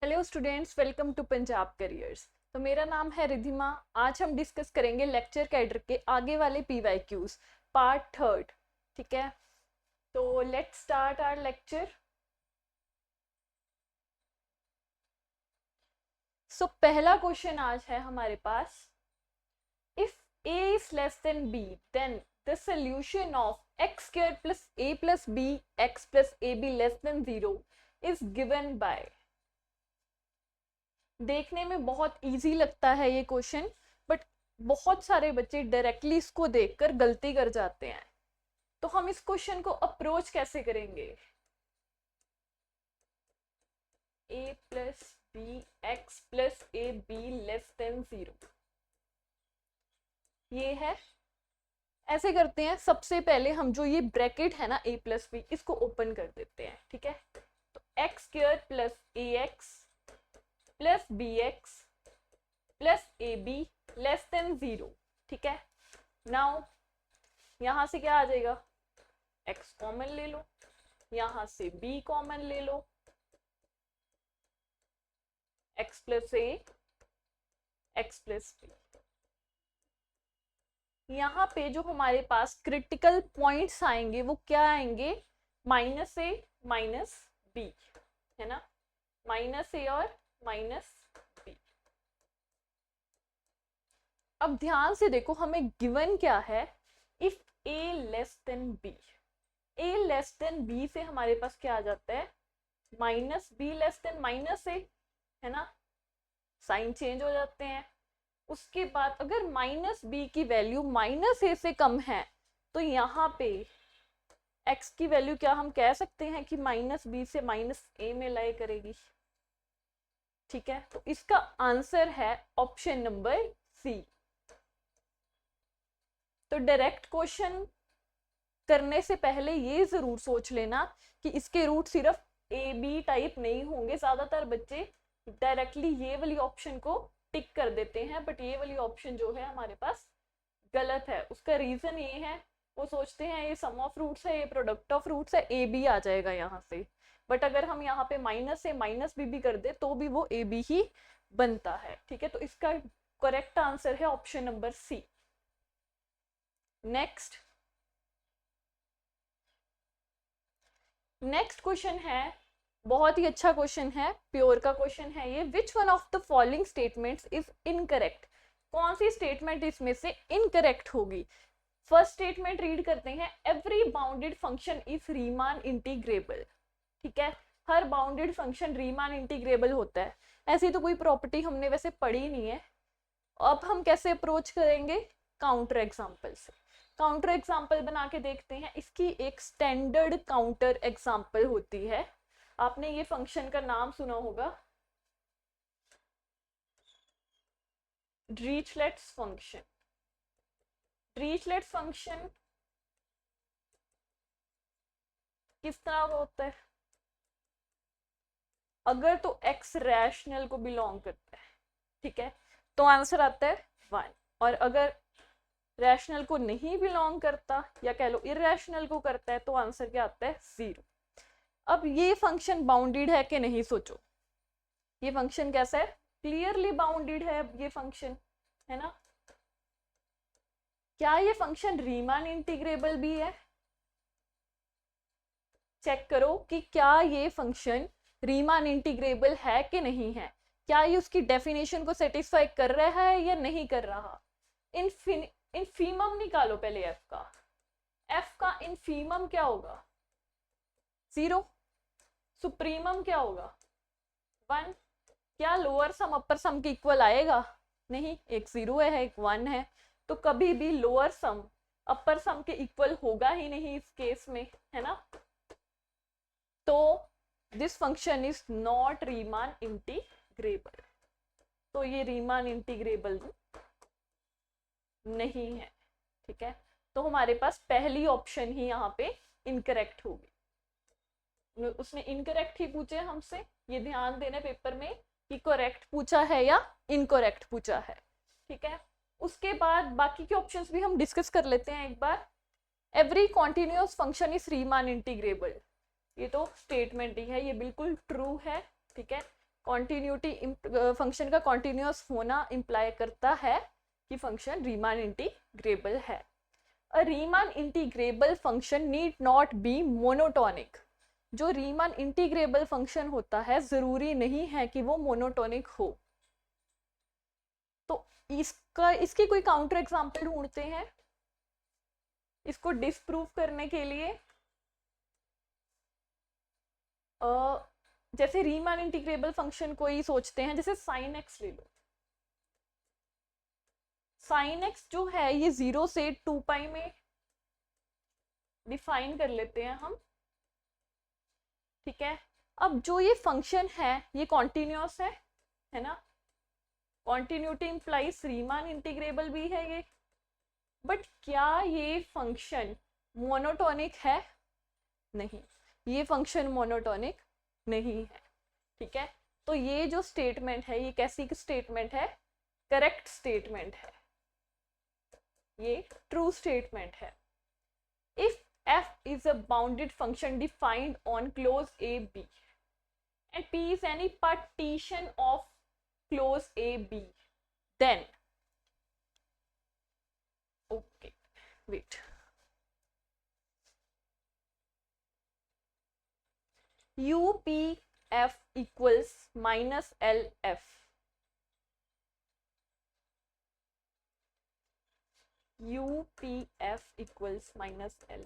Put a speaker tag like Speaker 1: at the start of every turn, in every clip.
Speaker 1: Hello students, welcome to Punjab careers. तो मेरा नाम है रिधिमा। आज हम डिस्कस करेंगे लेक्चर कैडर के आगे वाले पीवाईक्यूज पार्ट थर्ड। ठीक है, तो लेट्स स्टार्ट आवर लेक्चर। सो पहला क्वेश्चन आज है हमारे पास, if a is less than b then the solution of x squared plus a plus b x plus ab less than 0 is given by। देखने में बहुत इजी लगता है ये क्वेश्चन, बट बहुत सारे बच्चे डायरेक्टली इसको देखकर गलती कर जाते हैं। तो हम इस क्वेश्चन को अप्रोच कैसे करेंगे? a plus b x plus a b less than 0, ये है। ऐसे करते हैं, सबसे पहले हम जो ये ब्रैकेट है ना a प्लस बी, इसको ओपन कर देते हैं। ठीक है, तो x square plus a x plus b x plus a b less than 0। ठीक है, नाउ यहां से क्या आ जाएगा? x कॉमन ले लो, यहां से b कॉमन ले लो, x plus a x plus B. यहाँ पे जो हमारे पास क्रिटिकल पॉइंट्स आएंगे वो क्या आएंगे? माइनस ए माइनस बी, है ना, माइनस ए और माइनस बी। अब ध्यान से देखो, हमें गिवन क्या है? If A less than B, A less than B से हमारे पास क्या आ जाता है? Minus B less than minus A, है ना, साइन चेंज हो जाते हैं। उसके बाद अगर माइनस बी की वैल्यू माइनस ए से कम है तो यहाँ पे x की वैल्यू क्या हम कह सकते हैं कि माइनस बी से माइनस ए में लाई करेगी। ठीक है, तो इसका आंसर है ऑप्शन नंबर सी। तो डायरेक्ट क्वेश्चन करने से पहले ये जरूर सोच लेना कि इसके रूट सिर्फ ए बी टाइप नहीं होंगे। ज्यादातर बच्चे डायरेक्टली ये वाली ऑप्शन को टिक कर देते हैं, बट ये वाली ऑप्शन जो है हमारे पास गलत है। उसका रीजन ये है, वो सोचते हैं ये सम ऑफ रूट्स है, ये प्रोडक्ट ऑफ रूट्स है, ए बी आ जाएगा यहाँ से। बट अगर हम यहाँ पे माइनस से माइनस बी भी कर दे तो भी वो ए बी ही बनता है। ठीक है, तो इसका करेक्ट आंसर है option number c. Next question है, बहुत ही अच्छा क्वेश्चन है, प्योर का क्वेश्चन है ये। Which one of the following statements is incorrect? कौन सी स्टेटमेंट इसमें से इनकरेक्ट होगी? फर्स्ट स्टेटमेंट रीड करते हैं, every bounded function is Riemann integrable. ठीक है, हर बाउंडेड फंक्शन रीमान इंटीग्रेबल होता है। ऐसी तो कोई प्रॉपर्टी हमने वैसे पढ़ी नहीं है। अब हम कैसे अप्रोच करेंगे? काउंटर एग्जाम्पल से। काउंटर एग्जाम्पल बना के देखते हैं। इसकी एक स्टैंडर्ड काउंटर एग्जाम्पल होती है, आपने ये फंक्शन का नाम सुना होगा, ड्रीचलेट्स फंक्शन। ड्रीचलेट्स फंक्शन किस तरह का होता है? अगर तो x रैशनल को बिलोंग करता है, ठीक है, तो आंसर आता है 1। और अगर रैशनल को नहीं बिलोंग करता, या कह लो इरैशनल को करता है, तो आंसर क्या आता है? 0। अब ये फंक्शन बाउंडेड है कि नहीं, सोचो। ये फंक्शन कैसा है? क्लियरली बाउंडेड है ये फंक्शन, है ना। क्या ये फंक्शन रीमान इंटीग्रेबल भी है? चेक करो कि क्या ये फंक्शन रीमान इंटीग्रेबल है कि नहीं है। क्या ये उसकी डेफिनेशन को सेटिस्फाई कर रहा है या नहीं कर रहा? इनफीमम निकालो पहले f का। f का इनफीमम क्या होगा? 0। सुप्रीमम क्या होगा? 1। क्या लोअर सम अपर सम के इक्वल आएगा? नहीं, एक 0 है, एक 1 है, तो कभी भी लोअर सम अपर सम के इक्वल होगा ही नहीं इस केस में, है ना। तो this function is not Riemann integrable. तो ये रीमान इंटीग्रेबल नहीं है। ठीक है, तो हमारे पास पहली ऑप्शन ही यहाँ पे इनकरेक्ट होगी। उसने इनकरेक्ट ही पूछे हमसे, ये ध्यान देना पेपर में कि करेक्ट पूछा है या इनकरेक्ट पूछा है। ठीक है, उसके बाद बाकी के ऑप्शंस भी हम डिस्कस कर लेते हैं एक बार। Every continuous function is Riemann integrable, ये तो स्टेटमेंट ही है, ये बिल्कुल ट्रू है। ठीक है, कॉन्टिन्यूटी फंक्शन का कॉन्टिन्यूअस होना इम्प्लाई करता है कि फंक्शन रीमान इंटीग्रेबल है। A Riemann integrable function need not be monotonic. जो रीमान इंटीग्रेबल फंक्शन होता है जरूरी नहीं है कि वो मोनोटोनिक हो। तो इसकी कोई काउंटर एग्जांपल ढूंढते हैं इसको डिस्प्रूव करने के लिए। जैसे रीमान इंटीग्रेबल फंक्शन कोई सोचते हैं, जैसे साइन एक्स ले लो। साइन एक्स जो है ये 0 से 2 पाई में डिफाइन कर लेते हैं हम, ठीक है। अब जो ये फंक्शन है ये कॉन्टिन्यूअस है ना। कॉन्टिन्यूटी इंप्लाइज रीमान इंटीग्रेबल भी है ये। बट क्या ये फंक्शन मोनोटोनिक है? नहीं, ये फंक्शन मोनोटोनिक नहीं है, ठीक है। तो ये जो स्टेटमेंट है ये कैसी स्टेटमेंट है? करेक्ट स्टेटमेंट है, ये ट्रू स्टेटमेंट है। If f is a bounded function defined on close a b and p is any partition of close a b, then okay wait u p f equals minus l f, u p f equals minus l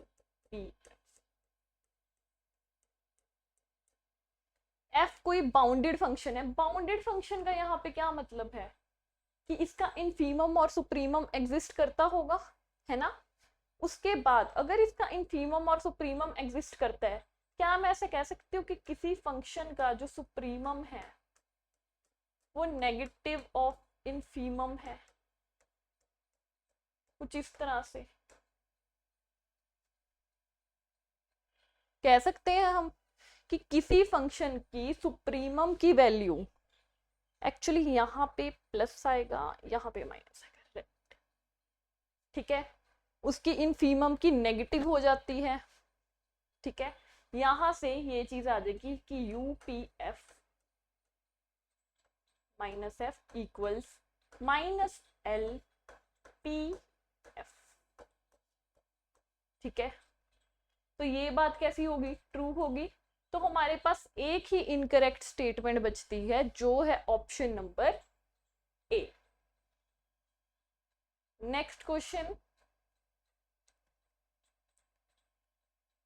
Speaker 1: p f कोई bounded function है। Bounded function का यहाँ पे क्या मतलब है कि इसका इनफीमम और सुप्रीमम एग्जिस्ट करता होगा, है ना। उसके बाद अगर इसका इनफीमम और सुप्रीमम एग्जिस्ट करता है, क्या मैं ऐसे कह सकती हूँ कि किसी फंक्शन का जो सुप्रीमम है वो नेगेटिव ऑफ इनफीमम है? कुछ इस तरह से कह सकते हैं हम कि किसी फंक्शन की सुप्रीमम की वैल्यू, एक्चुअली यहाँ पे प्लस आएगा यहाँ पे माइनस आएगा, ठीक है, उसकी इनफीमम की नेगेटिव हो जाती है, ठीक है। यहाँ से ये चीज आ जाएगी कि U P F minus F equals minus L P F, ठीक है। तो ये बात कैसी होगी? ट्रू होगी। तो हमारे पास एक ही इनकरेक्ट स्टेटमेंट बचती है जो है option number A. Next question,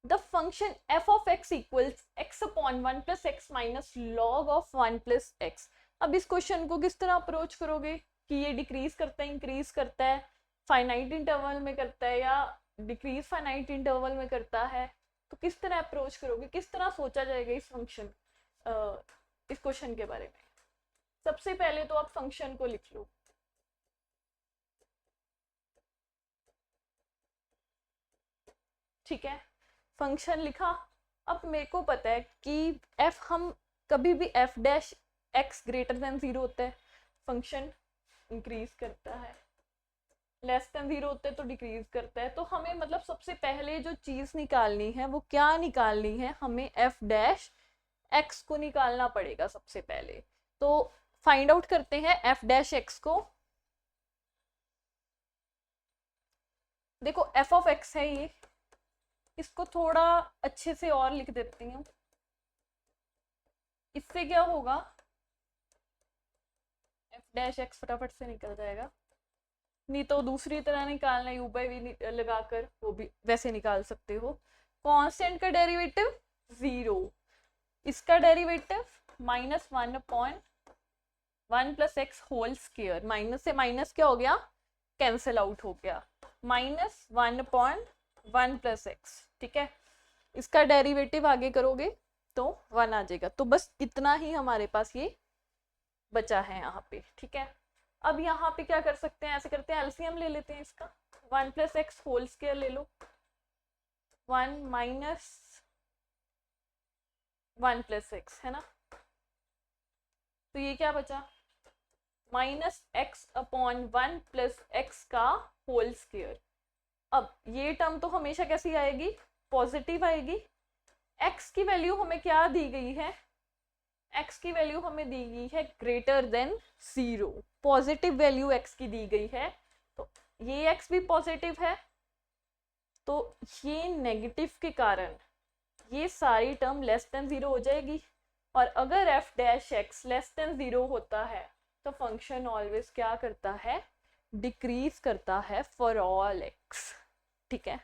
Speaker 1: the function f of x equals x upon 1 plus x minus log of 1 plus x। अब इस क्वेश्चन को किस तरह अप्रोच करोगे कि ये डिक्रीज करता है, इंक्रीज करता है, फाइनाइट इंटरवल में करता है या डिक्रीज फाइनाइट इंटरवल में करता है, तो किस तरह अप्रोच करोगे, किस तरह सोचा जाएगा इस फंक्शन इस क्वेश्चन के बारे में। सबसे पहले तो आप फंक्शन को लिख लो, ठीक है। फंक्शन लिखा। अब मेरे को पता है कि f हम कभी भी f dash x greater than 0 होता है फंक्शन इंक्रीज करता है, लेस देन 0 होते हैं तो डिक्रीज करता है। तो हमें मतलब सबसे पहले जो चीज निकालनी है वो क्या निकालनी है? हमें f डैश x को निकालना पड़ेगा सबसे पहले। तो फाइंड आउट करते हैं f डैश x को। देखो f ऑफ x है ये, इसको थोड़ा अच्छे से और लिख देती हूँ। इससे क्या होगा, f डैश x फटाफट से निकल जाएगा, नहीं तो दूसरी तरह निकालना u बाई v लगाकर वो भी वैसे निकाल सकते हो। कांस्टेंट का डेरिवेटिव 0, इसका derivative minus 1 upon 1 plus x whole square, minus से माइनस क्या हो गया, कैंसिल आउट हो गया, माइनस 1 अपॉन 1 प्लस एक्स, ठीक है। इसका डेरिवेटिव आगे करोगे तो 1 आ जाएगा। तो बस इतना ही हमारे पास ये बचा है यहाँ पे, ठीक है। अब यहाँ पे क्या कर सकते हैं, ऐसे करते हैं एलसीएम ले लेते हैं इसका, 1 प्लस एक्स होल स्क्वायर ले लो, 1 माइनस 1 प्लस एक्स, है ना। तो ये क्या बचा, minus x upon 1 plus x का होल स्क्वायर। अब ये टर्म तो हमेशा कैसी आएगी, पॉजिटिव आएगी। x की वैल्यू हमें क्या दी गई है, x की वैल्यू हमें दी गई है greater than 0, positive value x की दी गई है, तो ये x भी पॉजिटिव है, तो ये नेगेटिव के कारण ये सारी टर्म लेस देन 0 हो जाएगी। और अगर f dash x less than 0 होता है तो फंक्शन ऑलवेज क्या करता है, डिक्रीज करता है फॉर ऑल x। ठीक है,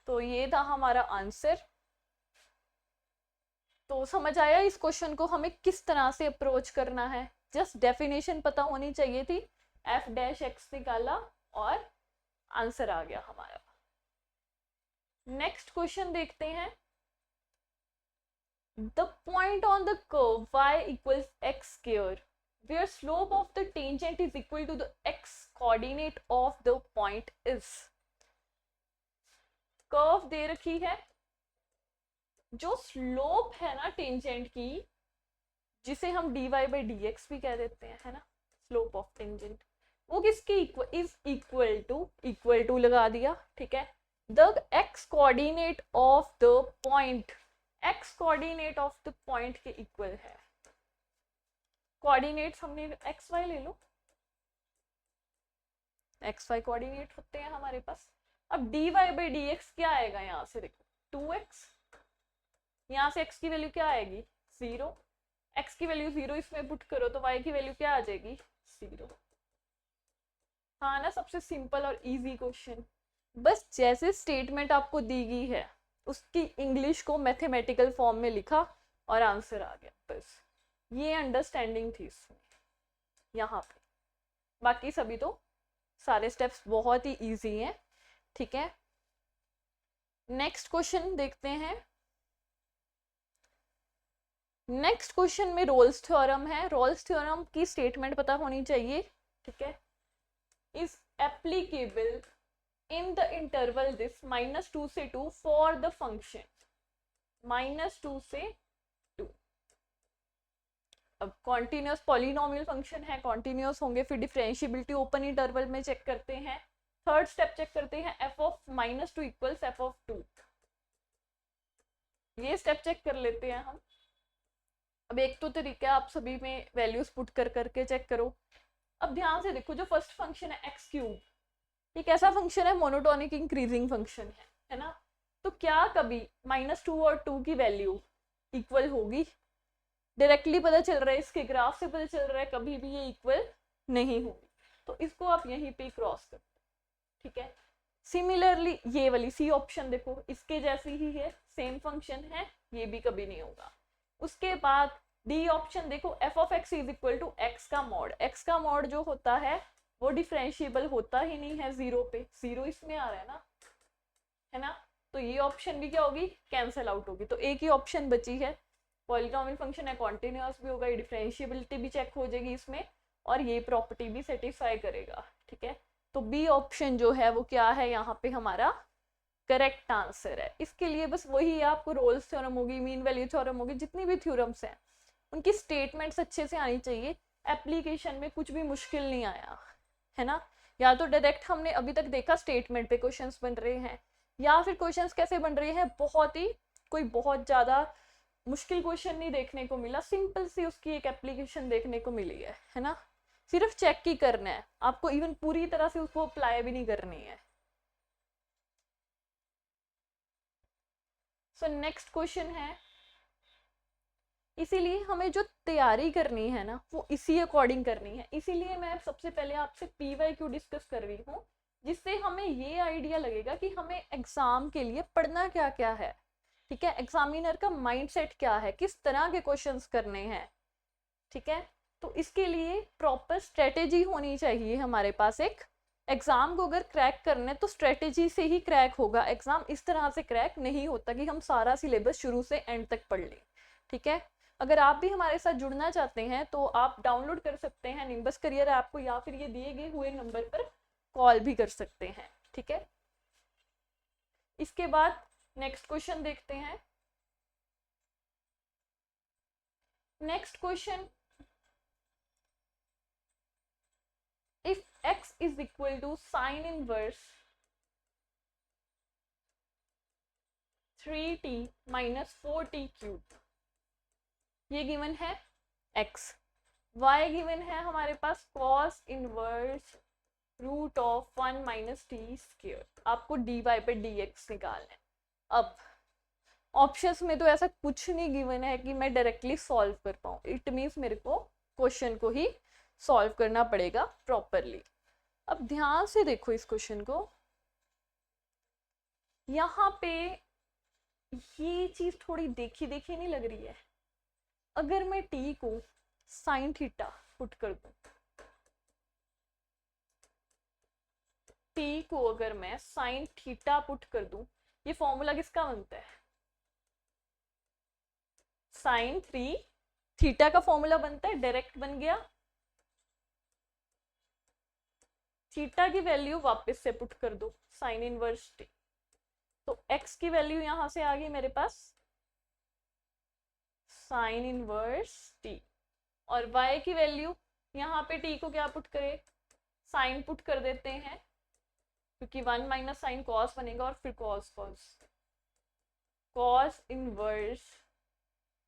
Speaker 1: तो ये था हमारा आंसर। तो समझ आया इस क्वेश्चन को हमें किस तरह से अप्रोच करना है, जस्ट डेफिनेशन पता होनी चाहिए थी, f डैश x निकाला और आंसर आ गया हमारा। नेक्स्ट क्वेश्चन देखते हैं। The point on the curve y equals x square where slope of the tangent is equal to the x coordinate of the point is। Curve दे रखी है, जो स्लोप है ना टेंजेंट की, जिसे हम dy by dx भी कह देते हैं, है ना, स्लोप ऑफ टेंजेंट, वो किसके इक्वल टू लगा दिया। ठीक है, the x coordinate of the point, x coordinate of the point के इक्वल है। कोऑर्डिनेट्स हमने x y ले लो, x y कोऑर्डिनेट होते हैं हमारे पास। अब dy by dx क्या आएगा, यहाँ से देखो 2x, यहाँ से x की वैल्यू क्या आएगी 0, x की वैल्यू 0 इसमें पुट करो तो y की वैल्यू क्या आ जाएगी 0। हाँ ना, सबसे सिंपल और इजी क्वेश्चन। बस जैसे स्टेटमेंट आपको दी गई है उसकी इंग्लिश को मैथमेटिकल फॉर्म में लिखा और आंसर आ गया, बस ये अंडरस्टैंडिंग थी इसमें यहाँ पे। बाकी सभी तो सारे स्टेप्स बहुत ही इजी हैं। ठीक है, नेक्स्ट क्वेश्चन देखते हैं। नेक्स्ट क्वेश्चन में रोल्स थ्योरम है। रोल्स थ्योरम की स्टेटमेंट पता होनी चाहिए। ठीक है, is applicable in the interval this -2 से 2 for the function -2 से 2। अब कॉन्टिन्यूस पॉलिनोमियल फंक्शन है, कॉन्टिन्यूस होंगे, फिर डिफरेंशिएबिलिटी ओपन इंटरवल में चेक करते हैं। थर्ड स्टेप चेक करते हैं f of -2 equals f of 2। ये स्टेप चेक कर लेते हैं हम। अब एक तो तरीका आप सभी में वैल्यूज पुट कर करके चेक करो। अब ध्यान से देखो, जो फर्स्ट फंक्शन है एक्स क्यूब, ये कैसा फंक्शन है, मोनोटोनिक इंक्रीजिंग फंक्शन है ना। तो क्या कभी -2 और 2 की वैल्यू इक्वल होगी? डायरेक्टली पता चल रहा है, इसके ग्राफ से पता चल रहा है, कभी भी ये इक्वल नहीं होगी। तो इसको आप यहीं पे क्रॉस कर। ठीक है, सिमिलरली ये वाली सी ऑप्शन देखो, इसके जैसी ही है, सेम फंक्शन है, ये भी कभी नहीं होगा। उसके बाद डी ऑप्शन देखो, f of x is equal to x का मॉड। x का मॉड जो होता है वो डिफरेंशिएबल होता ही नहीं है जीरो पे, जीरो इसमें आ रहा है ना, तो ये ऑप्शन भी क्या होगी, कैंसिल आउट होगी। तो एक ही ऑप्शन बची है, पॉलिनोमियल फंक्शन है, कॉन्टिन्यूअस भी होगा, डिफरेंशिएबिलिटी भी चेक हो जाएगी इसमें, और ये प्रॉपर्टी भी सेटिस्फाई करेगा। ठीक है, तो बी ऑप्शन जो है वो क्या है, यहाँ पे हमारा करेक्ट आंसर है। इसके लिए बस वही आपको रोल्स थ्योरम होगी, मीन वैल्यू थ्योरम होगी, जितनी भी थ्योरम्स हैं उनकी स्टेटमेंट्स अच्छे से आनी चाहिए। एप्लीकेशन में कुछ भी मुश्किल नहीं आया है ना। या तो डायरेक्ट हमने अभी तक देखा स्टेटमेंट पे क्वेश्चंस बन रहे हैं, या फिर क्वेश्चंस कैसे बन रहे हैं, बहुत ही कोई बहुत ज़्यादा मुश्किल क्वेश्चन नहीं देखने को मिला, सिंपल सी उसकी एक एप्लीकेशन देखने को मिली है ना। सिर्फ चेक ही करना है आपको, इवन पूरी तरह से उसको अप्लाई भी नहीं करनी है। सो नेक्स्ट क्वेश्चन है, इसीलिए हमें जो तैयारी करनी है ना वो इसी अकॉर्डिंग करनी है। इसीलिए मैं सबसे पहले आपसे PYQ डिस्कस कर रही हूँ, जिससे हमें ये आइडिया लगेगा कि हमें एग्जाम के लिए पढ़ना क्या क्या है। ठीक है, एग्जामिनर का माइंडसेट क्या है, किस तरह के क्वेश्चंस करने हैं। ठीक है, तो इसके लिए प्रॉपर स्ट्रेटेजी होनी चाहिए हमारे पास। एक एग्जाम को अगर क्रैक करना है तो स्ट्रेटेजी से ही क्रैक होगा एग्जाम, इस तरह से क्रैक नहीं होता कि हम सारा सिलेबस शुरू से एंड तक पढ़ लें। ठीक है, अगर आप भी हमारे साथ जुड़ना चाहते हैं तो आप डाउनलोड कर सकते हैं निम्बस करियर ऐप को, या फिर ये दिए गए हुए नंबर पर कॉल भी कर सकते हैं। ठीक है, इसके बाद नेक्स्ट क्वेश्चन देखते हैं। Next question, if x is equal to sin inverse 3t minus 4t cube, ये गिवन है x, y गिवन है हमारे पास cos inverse root of 1 minus t square. आपको dy पे dx निकालना है। अब ऑप्शंस में तो ऐसा कुछ नहीं गिवन है कि मैं डायरेक्टली सॉल्व कर पाऊँ, इट मीन्स मेरे को क्वेश्चन को ही सॉल्व करना पड़ेगा प्रॉपरली। अब ध्यान से देखो इस क्वेश्चन को, यहाँ पे ये चीज थोड़ी देखी देखी नहीं लग रही है। अगर मैं t को साइन थीटा पुट कर दूं, t को अगर मैं साइन थीटा पुट कर दूं, ये फॉर्मूला किसका बनता है? साइन 3 थीटा का फॉर्मूला बनता है, डायरेक्ट बन गया। थीटा की वैल्यू वापस से पुट कर दो, साइन इनवर्स टी, तो x की वैल्यू यहां से आ गई मेरे पास साइन इनवर्स टी, और y की वैल्यू यहाँ पे t को क्या पुट करे, साइन पुट कर देते हैं, क्योंकि 1 माइनस साइन कॉस बनेगा और फिर cos cos inverse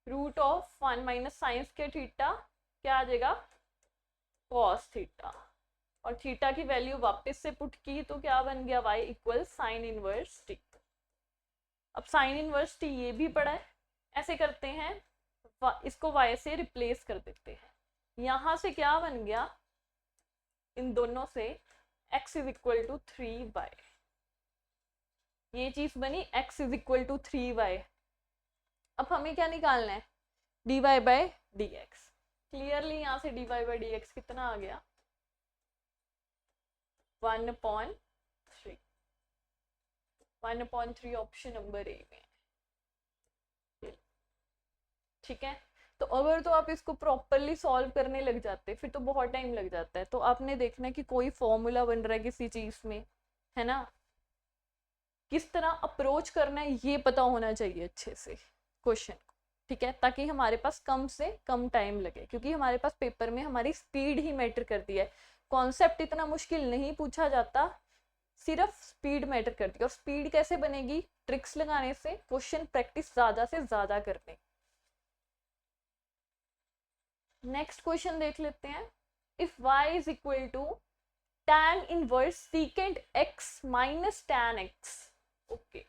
Speaker 1: root of 1 minus sine के थीटा, क्या आ जाएगा कॉस थीटा, और थीटा की वैल्यू वापस से पुट की तो क्या बन गया y equal sine inverse t. अब साइन इनवर्स टी ये भी पड़ा है, ऐसे करते हैं इसको y से रिप्लेस कर देते हैं। यहां से क्या बन गया, इन दोनों से x is equal to 3y, ये चीज बनी x is equal to 3y। अब हमें क्या निकालना है, dy बाय dx। क्लियरली यहाँ से dy बाय dx कितना आ गया 1/3, 1/3 ऑप्शन नंबर ए में। ठीक है, तो अगर तो आप इसको प्रॉपरली सॉल्व करने लग जाते फिर तो बहुत टाइम लग जाता है। तो आपने देखना है कि कोई फॉर्मूला बन रहा है किसी चीज में, है ना, किस तरह अप्रोच करना है ये पता होना चाहिए अच्छे से क्वेश्चन को। ठीक है, ताकि हमारे पास कम से कम टाइम लगे, क्योंकि हमारे पास पेपर में हमारी स्पीड ही मैटर करती है। कॉन्सेप्ट इतना मुश्किल नहीं पूछा जाता, सिर्फ स्पीड मैटर करती है। और स्पीड कैसे बनेगी, ट्रिक्स लगाने से, क्वेश्चन प्रैक्टिस ज्यादा से ज्यादा करने। नेक्स्ट क्वेश्चन देख लेते हैं। If y is equal to tan inverse secant x minus tan x। Okay,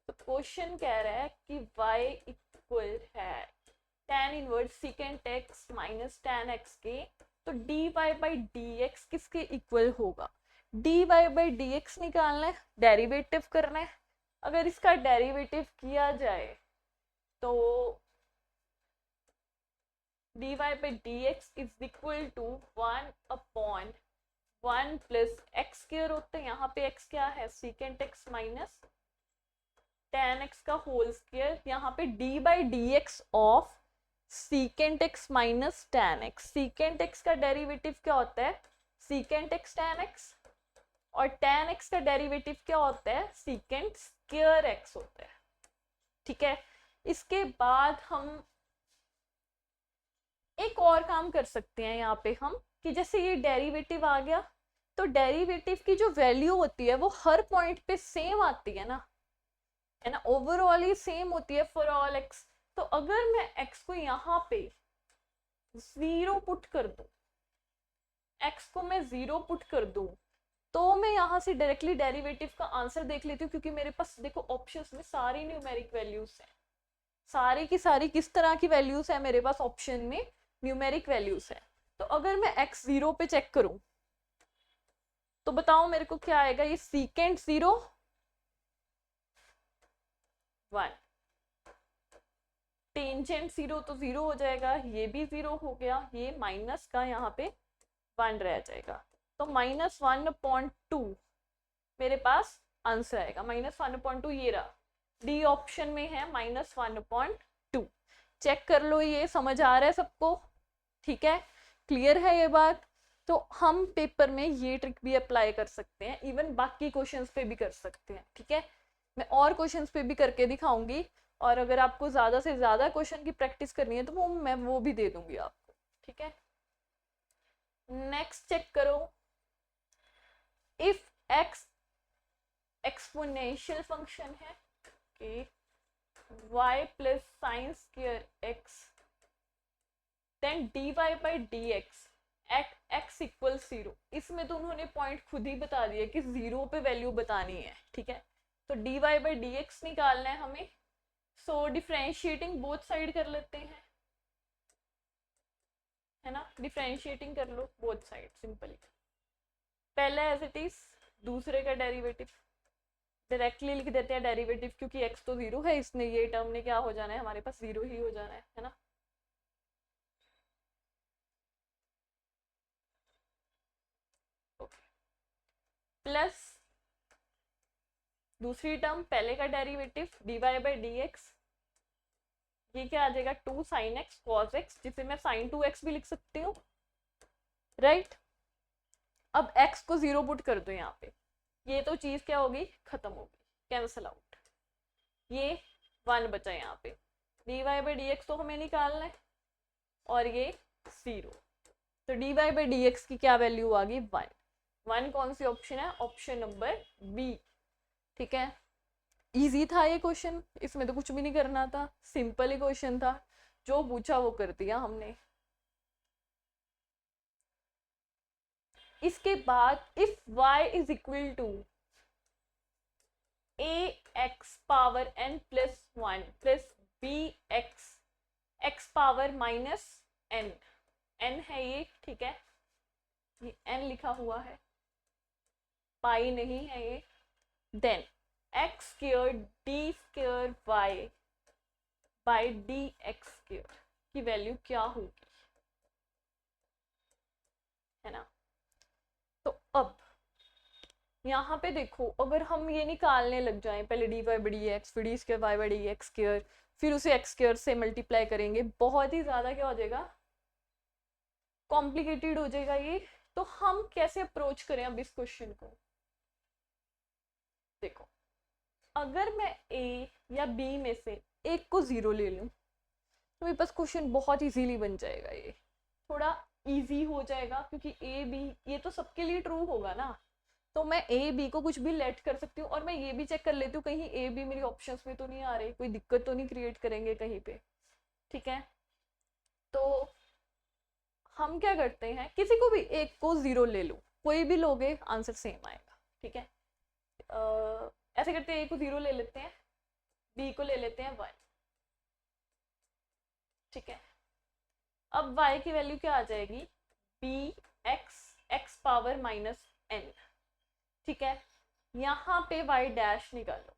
Speaker 1: तो क्वेश्चन कह रहा है कि y इक्वल है tan inverse secant x minus tan x के, तो dy बाई dx किसके इक्वल होगा। dy बाई dx निकालना है, डेरिवेटिव करना है। अगर इसका डेरिवेटिव किया जाए तो dy by dx is equal to 1/1 plus x square होता है, यहाँ पे x क्या है secant x minus tan x का होल स्क्वायर, यहाँ पे d by dx of secant x minus tan x। Secant x का डेरिवेटिव क्या होता है सीकेंट x tan x, और tan x का डेरिवेटिव क्या होता है सीकेंट स्क्वायर x होता है। ठीक है, इसके बाद हम एक और काम कर सकते हैं यहाँ पे हम, कि जैसे ये डेरिवेटिव आ गया, तो डेरिवेटिव की जो वैल्यू होती है वो हर पॉइंट पे सेम आती है ना, ओवरऑल ही सेम होती है फॉर ऑल एक्स। तो अगर मैं एक्स को यहाँ पे 0 पुट कर दूं, एक्स को मैं 0 पुट कर दूं, तो मैं यहाँ से डायरेक्टली डेरिवेटिव का आंसर देख लेती हूँ, क्योंकि मेरे पास देखो ऑप्शंस में सारी न्यूमेरिक वैल्यूज हैं, सारी की सारी किस तरह की वैल्यूज है मेरे पास ऑप्शन में, न्यूमेरिक वैल्यूज है। तो अगर मैं x 0 पे चेक करूं तो बताओ मेरे को क्या आएगा, ये सीकेंट 0 1, टेंजेंट 0 तो 0 हो जाएगा, ये भी 0 हो गया, ये माइनस का यहाँ पे 1 रह जाएगा, तो -1/2 मेरे पास आंसर आएगा। -1/2 ये रहा, डी ऑप्शन में है -1/2। चेक कर लो, ये समझ आ रहा है सबको, ठीक है, क्लियर है ये बात। तो हम पेपर में ये ट्रिक भी अप्लाई कर सकते हैं, इवन बाकी क्वेश्चंस पे भी कर सकते हैं। ठीक है, मैं और क्वेश्चंस पे भी करके दिखाऊंगी, और अगर आपको ज्यादा से ज्यादा क्वेश्चन की प्रैक्टिस करनी है तो मैं वो भी दे दूंगी आपको। ठीक है, नेक्स्ट चेक करो। इफ x एक्सपोनेंशियल फंक्शन है, y plus sine square x then d y by d x at x equal 0। इसमें तो उन्होंने पॉइंट खुद ही बता दिया कि 0 पे वैल्यू बतानी है, ठीक है। तो d y by d x निकालना है हमें। सो डिफ्रेंशिएटिंग बोथ साइड कर लेते हैं, है ना। डिफ्रेंशिएटिंग कर लो बोथ साइड सिंपली। पहले एज इट इज, दूसरे का डेरिवेटिव डायरेक्टली लिख देते हैं डेरिवेटिव, क्योंकि x तो 0 है, इसने ये टर्म ने क्या हो जाना है, हमारे पास 0 ही हो जाना है ना। प्लस दूसरी टर्म पहले का derivative d y by d x, ये क्या आ जाएगा 2 sin x cos x, जिसे मैं sin 2x भी लिख सकती हूँ, राइट। अब x को 0 पुट कर दो यहाँ पे, ये तो चीज क्या होगी, खत्म होगी, कैंसल आउट। ये 1 बचा यहाँ पे, d y by d x तो हमें निकालना है, और ये 0। तो d y by d x की क्या वैल्यू आ गई, 1। 1 कौन सी ऑप्शन है, ऑप्शन नंबर बी, ठीक है। इजी था ये क्वेश्चन, इसमें तो कुछ भी नहीं करना था, सिंपल ही क्वेश्चन था, जो पूछा वो कर दिया हमने। इसके बाद if y is equal to ax power n plus 1 plus bx x power minus n, n है ये, ठीक है, ये n लिखा हुआ है, पाई नहीं है ये। Then x square d square y by d x square की वैल्यू क्या होगी, है ना। तो अब यहाँ पे देखो, अगर हम ये निकालने लग जाएं, पहले d y by d x, फिर d square y by d x square, फिर उसे एक्स स्क्वायर से मल्टीप्लाई करेंगे, बहुत ही ज़्यादा क्या हो जाएगा, कॉम्प्लिकेटेड हो जाएगा ये। तो हम कैसे अप्रोच करें अब इस क्वेश्चन को, देखो, अगर मैं ए या बी में से एक को 0 ले लूँ तो मेरे पास क्वेश्चन बहुत इजीली बन जाएगा, ये थोड़ा इजी हो जाएगा, क्योंकि ए बी ये तो सबके लिए ट्रू होगा ना। तो मैं ए बी को कुछ भी लेट कर सकती हूँ, और मैं ये भी चेक कर लेती हूँ कहीं ए बी मेरी ऑप्शंस में तो नहीं आ रहे, कोई दिक्कत तो नहीं क्रिएट करेंगे कहीं पे, ठीक है। तो हम क्या करते हैं, किसी को भी एक को 0 ले लो, कोई भी लोगे आंसर सेम आएगा, ठीक है। ऐसे करते हैं, ए को 0 ले लेते हैं, बी को ले लेते हैं 1, ठीक है। अब y की वैल्यू क्या आ जाएगी, बी एक्स एक्स पावर माइनस n, ठीक है। यहाँ पे y डैश निकालो,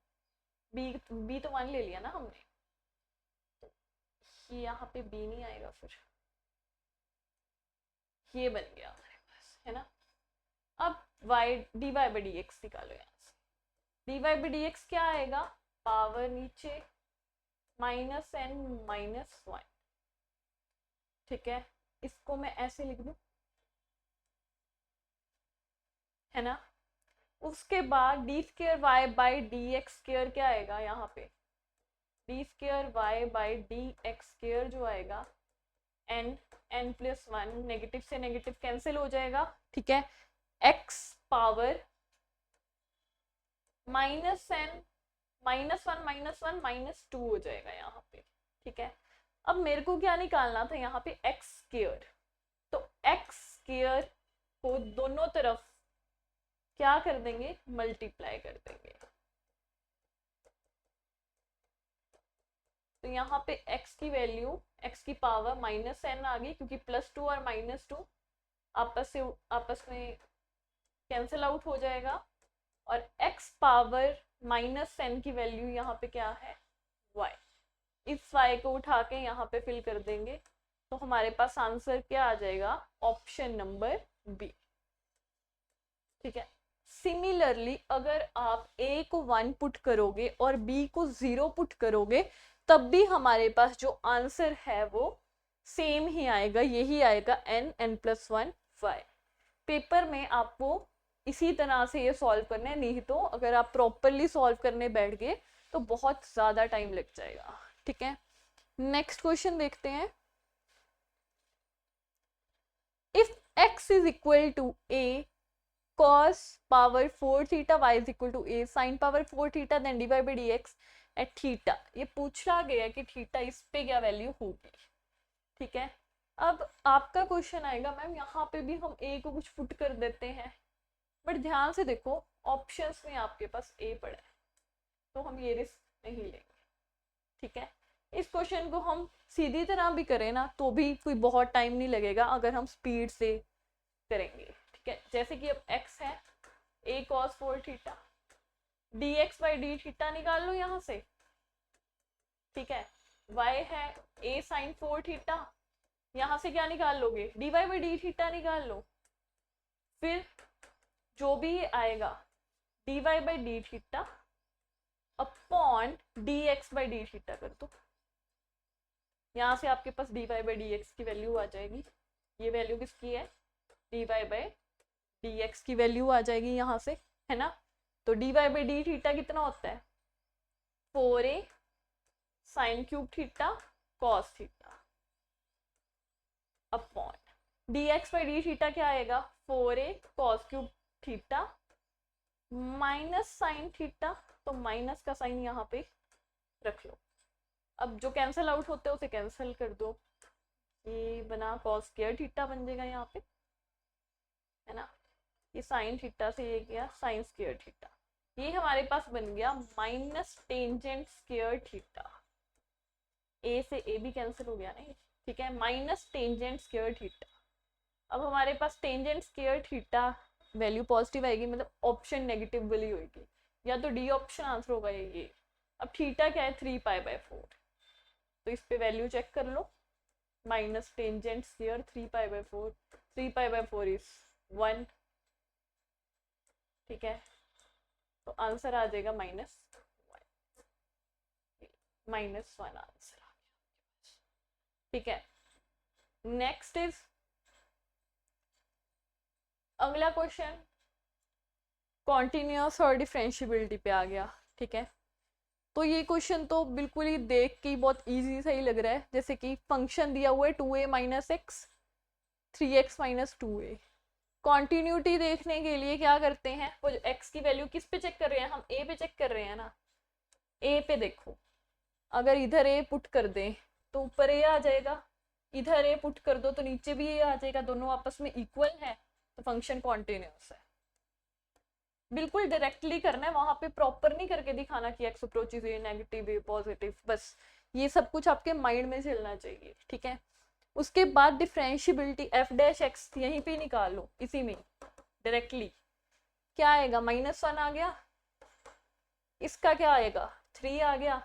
Speaker 1: b तो 1 ले लिया ना हमने, ये यहाँ पे b नहीं आएगा, फिर ये बन गया हमारे पास, है ना। अब y d y by d x निकालो, यहाँ से d y by d x क्या आएगा, पावर नीचे माइनस n माइनस 1, ठीक है। इसको मैं ऐसे लिख दूं, है ना। उसके बाद d square y by d x square क्या आएगा, यहाँ पे d square y by d x square जो आएगा n प्लस 1, नेगेटिव से नेगेटिव कैंसिल हो जाएगा, ठीक है। x power minus n minus 1 minus 1 minus 2 हो जाएगा यहाँ पे, ठीक है। अब मेरे को क्या निकालना था यहाँ पे, एक्स स्क्वायर। तो एक्स स्क्वायर को दोनों तरफ क्या कर देंगे, मल्टीप्लाई कर देंगे। तो यहाँ पे x की वैल्यू, x की पावर माइनस n आ गई, क्योंकि प्लस 2 और माइनस 2 आपस में कैंसिल आउट हो जाएगा, और x पावर माइनस n की वैल्यू यहाँ पे क्या है, y। इस y को उठा के यहाँ पे फिल कर देंगे, तो हमारे पास आंसर क्या आ जाएगा, ऑप्शन नंबर बी, ठीक है। सिमिलरली अगर आप a को 1 पुट करोगे और b को 0 पुट करोगे, तब भी हमारे पास जो आंसर है वो सेम ही आएगा, यही आएगा n प्लस 1 y। पेपर में आपको इसी तरह से ये सॉल्व करना है, नहीं तो अगर आप प्रॉपरली सॉल्व करने बैठ गए तो बहुत ज़्यादा टाइम लग जाएगा, ठीक है। नेक्स्ट क्वेश्चन देखते हैं। If x is equal to a cos power 4 theta, y is equal to a sin power 4 theta, then d y by d x at theta. ये पूछा गया कि थीटा इस पे क्या वैल्यू होगी, ठीक है। अब आपका क्वेश्चन आएगा मैम यहाँ पे भी हम ए को कुछ पुट कर देते हैं, बट ध्यान से देखो ऑप्शंस में आपके पास ए पड़ा है, तो हम ये रिस्क नहीं लेंगे, ठीक है। इस क्वेश्चन को हम सीधी तरह भी करें ना तो भी कोई बहुत टाइम नहीं लगेगा अगर हम स्पीड से करेंगे, ठीक है। जैसे कि अब x है a cos 4 theta, dx by D theta निकाल लो यहाँ से, ठीक है। y है a sin 4 थीटा, यहाँ से क्या निकाल लोगे, dy बाई डी थीटा निकाल लो, फिर जो भी आएगा dy by D theta upon dx by D theta कर दो, यहाँ से आपके पास dy बाई dx की वैल्यू आ जाएगी, ये वैल्यू किसकी है, dy बाई dx की वैल्यू आ जाएगी यहाँ से, है ना। तो dy बाई डी थीटा कितना होता है, 4a sine cube theta cos theta upon dx by D theta क्या आएगा, 4a cos cube theta minus sine theta, तो माइनस का साइन यहाँ पे रख लो। अब जो कैंसिल आउट होते हैं उसे कैंसिल कर दो, ये बना कॉस स्क्वायर थीटा बन जाएगा यहाँ पे, है ना। ये साइन थीटा से ये गया साइन स्क्वायर थीटा, ये हमारे पास बन गया माइनस टेंजेंट स्क्वायर थीटा, ए से ए भी कैंसिल हो गया नहीं, ठीक है, माइनस टेंजेंट स्क्वायर थीटा। अब हमारे पास tangent square theta value positive आएगी, मतलब ऑप्शन नेगेटिव वाली होगी, या तो डी ऑप्शन आंसर होगा ये। अब थीटा क्या है, 3π/4, तो इस पे वैल्यू चेक कर लो, माइनस टेंजेंट स्क्वायर 3π/4, 3π/4 इज 1, ठीक है, तो आंसर आ जाएगा -1, -1 आंसर आ गया, ठीक है। नेक्स्ट इज अगला क्वेश्चन कॉन्टिन्यूअस और डिफरेंशियबिलिटी पे आ गया, ठीक है। तो ये क्वेश्चन तो बिल्कुल ही देख के ही बहुत इजी सा ही लग रहा है, जैसे कि फंक्शन दिया हुआ है 2a - x 3x - 2a। Continuity देखने के लिए क्या करते हैं, वो जो x की वैल्यू किस पे चेक कर रहे हैं, हम a पे चेक कर रहे हैं ना, a पे देखो, अगर इधर a पुट कर दें तो ऊपर a आ जाएगा, इधर a पुट कर दो तो नीचे भी a आ जाएगा, दोनों आपस में इक्वल है, तो फंक्शन कॉन्टिन्यूअस है। बिल्कुल डायरेक्टली करना है, वहां पे प्रॉपर नहीं करके दिखाना कि x अप्रोचेस ए नेगेटिव ए पॉजिटिव, बस ये सब कुछ आपके माइंड में चलना चाहिए, ठीक है। उसके बाद डिफरेंशियबिलिटी f' यहीं पे निकालो, इसी में डायरेक्टली क्या आएगा, -1 आ गया, इसका क्या आएगा 3 आ गया,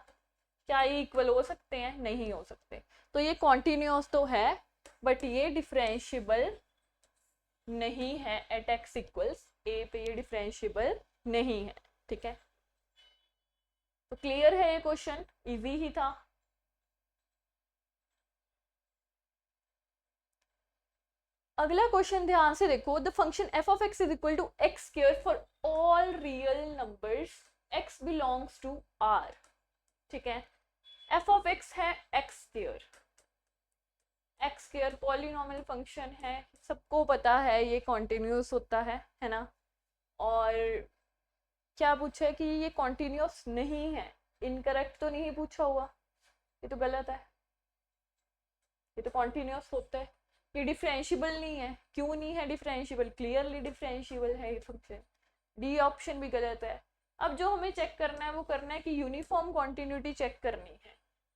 Speaker 1: क्या ये इक्वल हो सकते हैं, नहीं हो सकते, तो ये कॉन्टिन्यूअस तो है बट ये डिफरेंशियबल नहीं है, एट x इक्वल्स a पे ये डिफरेंशियबल नहीं है, ठीक है। तो क्लियर है, ये क्वेश्चन इजी ही था। अगला क्वेश्चन ध्यान से देखो, the function f(x) is equal to x square for all real numbers x belongs to r, ठीक है। f(x) है x square, x square polynomial function है, सबको पता है ये कॉन्टिन्यूस होता है ना। और क्या पूछा है कि ये कॉन्टिन्यूस नहीं है, इनकरेक्ट तो नहीं पूछा हुआ, ये तो गलत है, ये तो कॉन्टिन्यूस होता है। ये डिफरेंशियबल नहीं है, क्यों नहीं है डिफरेंशियबल, क्लियरली डिफरेंशियबल है ये फंक्शन, डी ऑप्शन भी गलत है। अब जो हमें चेक करना है वो करना है कि यूनिफॉर्म कॉन्टिन्यूटी चेक करनी है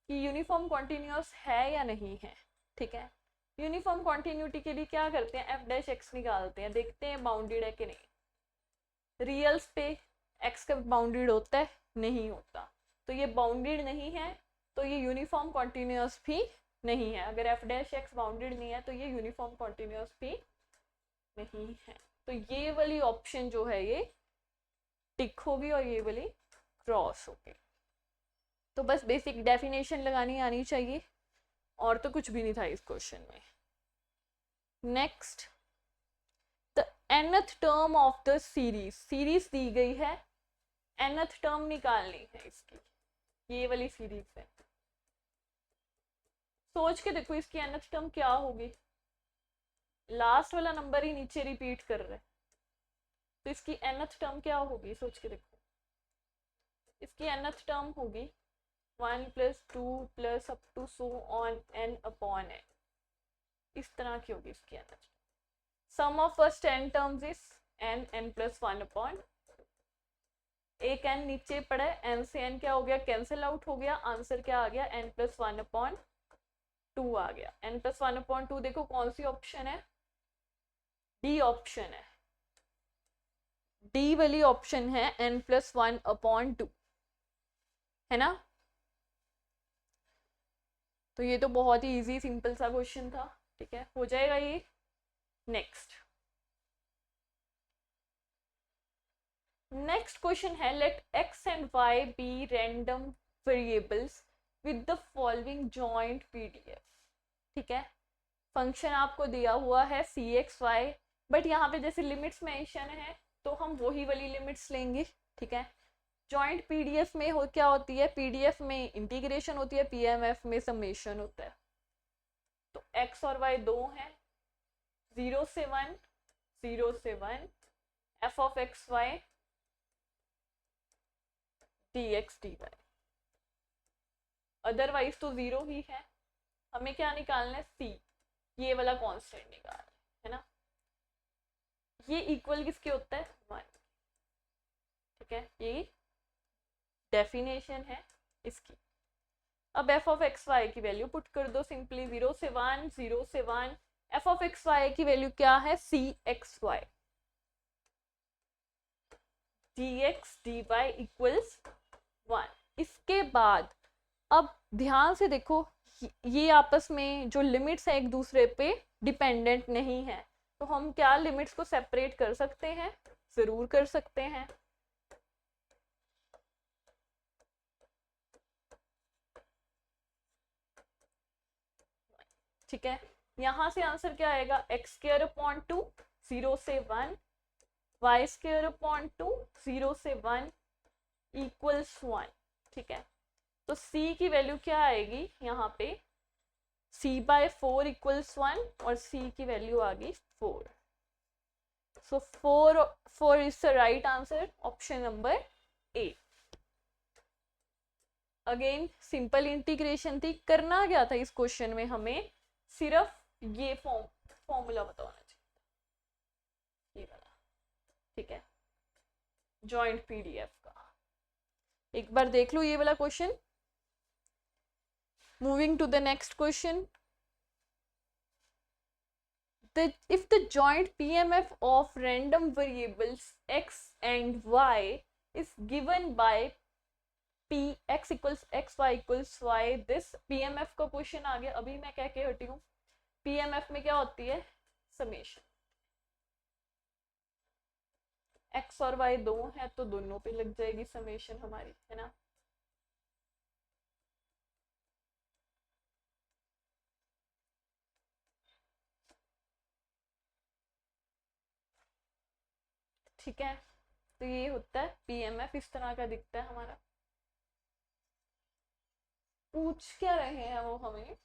Speaker 1: कि यूनिफॉर्म कॉन्टिन्यूस है या नहीं है, ठीक है। यूनिफॉर्म कॉन्टिन्यूटी के लिए क्या करते हैं, f' निकालते हैं, देखते हैं बाउंडेड है कि नहीं। रियल्स पे x का बाउंडेड होता है, नहीं होता, तो ये बाउंडेड नहीं है, तो ये यूनिफॉर्म कॉन्टिन्यूस भी नहीं है। अगर f' बाउंडेड नहीं है तो ये यूनिफॉर्म कॉन्टिन्यूस भी नहीं है, तो ये वाली ऑप्शन जो है ये टिक होगी और ये वाली क्रॉस होगी। तो बस बेसिक डेफिनेशन लगानी आनी चाहिए, और तो कुछ भी नहीं था इस क्वेश्चन में। Next, the nth term of the series, series दी गई है, nth टर्म निकालनी है इसकी, ये वाली सीरीज है। सोच के देखो इसकी nth टर्म क्या होगी, लास्ट वाला नंबर ही नीचे रिपीट कर रहा है, तो इसकी nth टर्म क्या होगी, सोच के देखो। इसकी nth टर्म होगी 1 + 2 + up to so on n upon n, इस तरह की होगी इसकी energy. Sum of first n terms is n plus 1 upon, एक n नीचे पड़ा है, n से n क्या हो गया, कैंसिल आउट हो गया, आंसर क्या आ गया, n प्लस 1 अपॉन 2 आ गया। n प्लस 1 अपॉन 2 देखो कौन सी ऑप्शन है, डी ऑप्शन है, डी वाली ऑप्शन है, n प्लस 1 अपॉन 2, है ना। तो ये तो बहुत ही इजी सिंपल सा क्वेश्चन था, ठीक है, हो जाएगा ये। नेक्स्ट क्वेश्चन है, let x and y be random variables with the following joint PDF, ठीक है। फंक्शन आपको दिया हुआ है cxy, बट यहाँ पे जैसे लिमिट्स मेंशन है तो हम वही वाली लिमिट्स लेंगे, ठीक है। जॉइंट पीडीएफ में हो क्या होती है, पीडीएफ में इंटीग्रेशन होती है, पीएमएफ में समेशन होता है। तो x और y दो हैं, 0 से 1, 0 से 1, f of x y dx dy, otherwise तो 0 ही है। हमें क्या निकालना है, c, ये वाला कांस्टेंट निकालना है ना। ये इक्वल किसके होता है, 1, ठीक है, ये डेफिनेशन है इसकी। अब f ऑफ एक्स वाई की वैल्यू पुट कर दो सिंपली, 0 से 1, 0 से 1, f ऑफ एक्स वाई की वैल्यू क्या है, c x y dx dy equals 1। इसके बाद अब ध्यान से देखो, ये आपस में जो लिमिट्स है एक दूसरे पे डिपेंडेंट नहीं है, तो हम क्या लिमिट्स को सेपरेट कर सकते हैं, जरूर कर सकते हैं। ठीक है, यहां से आंसर क्या आएगा, एक्स स्क्वायर अपॉन 2, 0 से 1, वाई स्क्वायर अपॉन 2, 0 से 1 इक्वल्स 1, ठीक है। तो c की वैल्यू क्या आएगी यहाँ पे, c बाय 4 इक्वल्स 1, और c की वैल्यू आ गई 4। सो 4 is the right answer, option number A. Again simple integration थी, करना क्या था इस क्वेश्चन में, हमें सिर्फ ये फॉर्मूला बताना चाहिए, ये वाला, ठीक है, जॉइंट पीडीएफ का। एक बार देख लो ये वाला question. Moving to the next question, if the joint PMF of random variables x and y is given by p x equals x, y equals y, this PMF का क्वेश्चन आ गया। अभी मैं कह के हटी हूँ, PMF में क्या होती है, समेशन। x और y दो है तो दोनों पे लग जाएगी समेशन हमारी, है ना। ठीक है, तो ये होता है PMF, इस तरह का दिखता है हमारा। पूछ क्या रहे हैं वो हमें,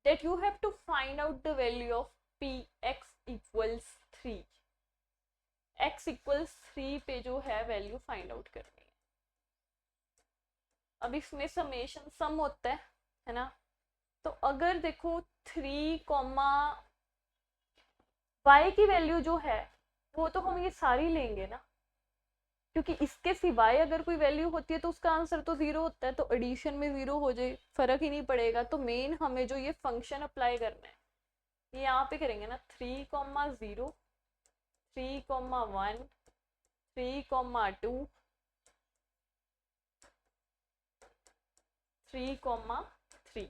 Speaker 1: that you have to find out the value of px equals 3, x equals 3 पे जो है वैल्यू फाइंड आउट करनी है। अब इसमें समेशन सम होता है ना। तो अगर देखो 3 कॉमा y की वैल्यू जो है वो तो हम ये सारी लेंगे ना, क्योंकि इसके सिवाय अगर कोई वैल्यू होती है तो उसका आंसर तो 0 होता है, तो एडिशन में 0 हो जाए फर्क ही नहीं पड़ेगा। तो मेन हमें जो ये फंक्शन अप्लाई करना है, ये यहाँ पे करेंगे ना, 3,0, 3,1, 3,2, 3,3।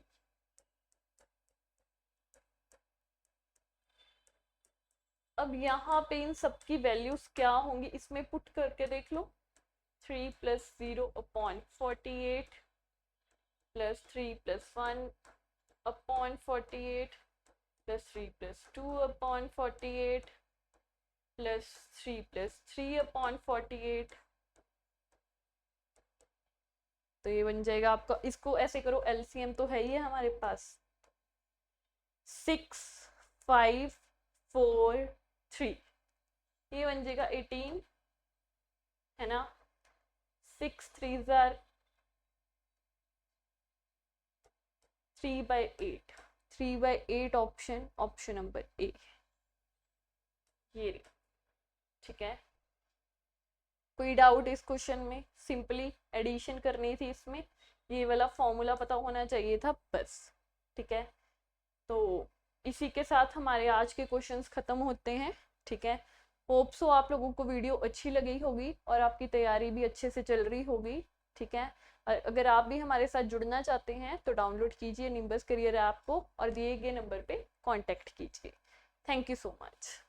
Speaker 1: अब यहाँ पे इन सबकी वैल्यूज क्या होंगी, इसमें पुट करके देख लो। 3 + 0 upon 48 plus 3 + 1 upon 48 plus 3 + 2 upon 48 plus 3 + 3 upon 48। तो ये बन जाएगा आपका, इसको ऐसे करो, एलसीएम तो है ही है हमारे पास, 6, 5, 4, 3, ये बन जाएगा 18, है ना। 6 3 jar 3/8, 3/8 option, option number A, ये रही। ठीक है, कोई डाउट इस क्वेश्चन में? सिंपली एडिशन करनी थी इसमें, ये वाला फॉर्मूला पता होना चाहिए था बस। ठीक है, तो इसी के साथ हमारे आज के क्वेश्चंस खत्म होते हैं। ठीक है, होप सो आप लोगों को वीडियो अच्छी लगी होगी और आपकी तैयारी भी अच्छे से चल रही होगी। ठीक है, अगर आप भी हमारे साथ जुड़ना चाहते हैं तो डाउनलोड कीजिए निम्बस करियर ऐप को और दिए गए नंबर पे कांटेक्ट कीजिए। Thank you so much.